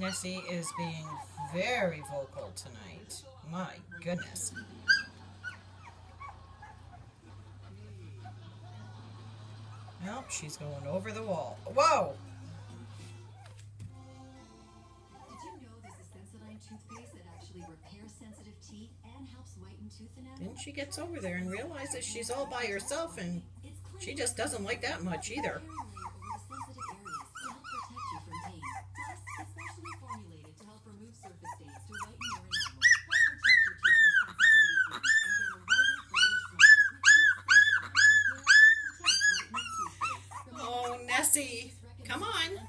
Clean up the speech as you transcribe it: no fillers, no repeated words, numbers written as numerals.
Nessie is being very vocal tonight. My goodness. Nope, she's going over the wall. Whoa! Did you know there's a Sensodyne toothpaste that actually repairs sensitive teeth and helps whiten tooth enamel? Then she gets over there and realizes she's all by herself, and she just doesn't like that much either. Oh, Nessie, come on.